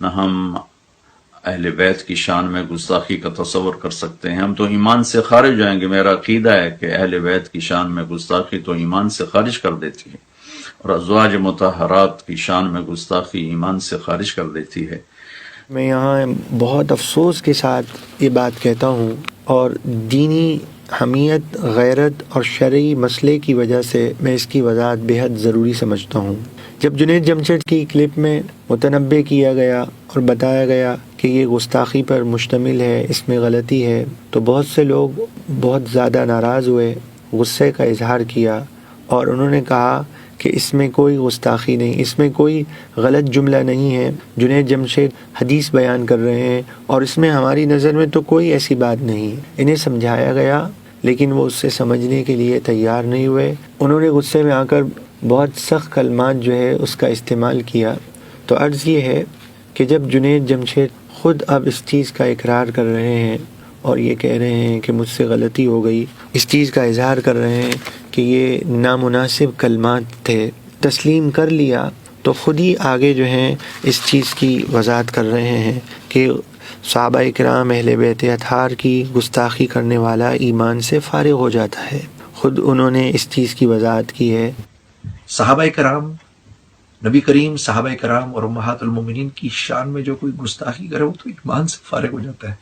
نہ ہم اہل بیت کی شان میں گستاخی کا تصور کر سکتے ہیں. ہم تو ایمان سے خارج ہو جائیں گے. میرا عقیدہ ہے کہ اہل بیت کی شان میں گستاخی تو ایمان سے خارج کر دیتی ہے، اور ازواج مطہرات کی شان میں گستاخی ایمان سے خارج کر دیتی ہے. میں یہاں بہت افسوس کے ساتھ یہ بات کہتا ہوں، اور دینی حمیت، غیرت اور شرعی مسئلے کی وجہ سے میں اس کی وضاحت بے حد ضروری سمجھتا ہوں. جب جنید جمشید کی کلپ میں متنبع کیا گیا اور بتایا گیا کہ یہ گستاخی پر مشتمل ہے، اس میں غلطی ہے، تو بہت سے لوگ بہت زیادہ ناراض ہوئے، غصے کا اظہار کیا، اور انہوں نے کہا کہ اس میں کوئی گستاخی نہیں، اس میں کوئی غلط جملہ نہیں ہے. جنید جمشید حدیث بیان کر رہے ہیں اور اس میں ہماری نظر میں تو کوئی ایسی بات نہیں. انہیں سمجھایا گیا لیکن وہ اس سے سمجھنے کے لیے تیار نہیں ہوئے. انہوں نے غصے میں آ کر بہت سخت کلمات جو ہے اس کا استعمال کیا. تو عرض یہ ہے کہ جب جنید جمشید خود اب اس چیز کا اقرار کر رہے ہیں اور یہ کہہ رہے ہیں کہ مجھ سے غلطی ہو گئی، اس چیز کا اظہار کر رہے ہیں کہ یہ نامناسب کلمات تھے، تسلیم کر لیا، تو خود ہی آگے جو ہیں اس چیز کی وضاحت کر رہے ہیں کہ صحابہ کرام اہل بیت اطہار کی گستاخی کرنے والا ایمان سے فارغ ہو جاتا ہے. خود انہوں نے اس چیز کی وضاحت کی ہے. صحابہ کرام، نبی کریم، صحابہ کرام اور امہات المومنین کی شان میں جو کوئی گستاخی کرے وہ تو ایمان سے فارغ ہو جاتا ہے.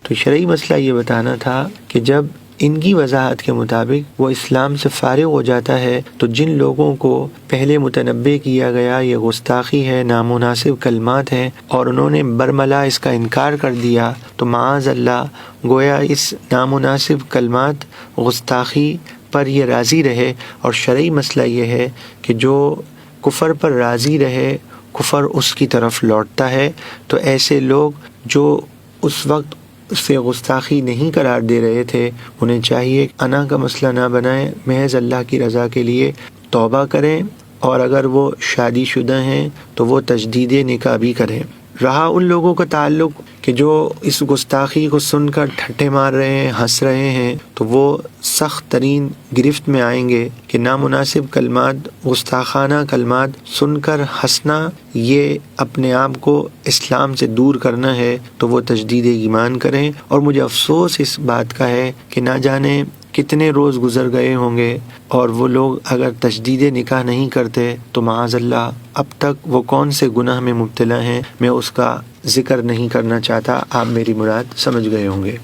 تو شرعی مسئلہ یہ بتانا تھا کہ جب ان کی وضاحت کے مطابق وہ اسلام سے فارغ ہو جاتا ہے، تو جن لوگوں کو پہلے متنبع کیا گیا یہ گستاخی ہے، نامناسب کلمات ہیں، اور انہوں نے برملا اس کا انکار کر دیا، تو معاذ اللہ گویا اس نامناسب کلمات گستاخی پر یہ راضی رہے. اور شرعی مسئلہ یہ ہے کہ جو کفر پر راضی رہے، کفر اس کی طرف لوٹتا ہے. تو ایسے لوگ جو اس وقت اس سے گستاخی نہیں قرار دے رہے تھے، انہیں چاہیے انا کا مسئلہ نہ بنائیں، محض اللہ کی رضا کے لیے توبہ کریں، اور اگر وہ شادی شدہ ہیں تو وہ تجدید نکاح بھی کریں. رہا ان لوگوں کا تعلق کہ جو اس گستاخی کو سن کر ٹھٹے مار رہے ہیں، ہنس رہے ہیں، تو وہ سخت ترین گرفت میں آئیں گے کہ نامناسب کلمات، گستاخانہ کلمات سن کر ہنسنا یہ اپنے آپ کو اسلام سے دور کرنا ہے. تو وہ تجدید ایمان کریں. اور مجھے افسوس اس بات کا ہے کہ نہ جانے کتنے روز گزر گئے ہوں گے، اور وہ لوگ اگر تجدید نکاح نہیں کرتے تو معاذ اللہ اب تک وہ کون سے گناہ میں مبتلا ہیں، میں اس کا ذکر نہیں کرنا چاہتا. آپ میری مراد سمجھ گئے ہوں گے.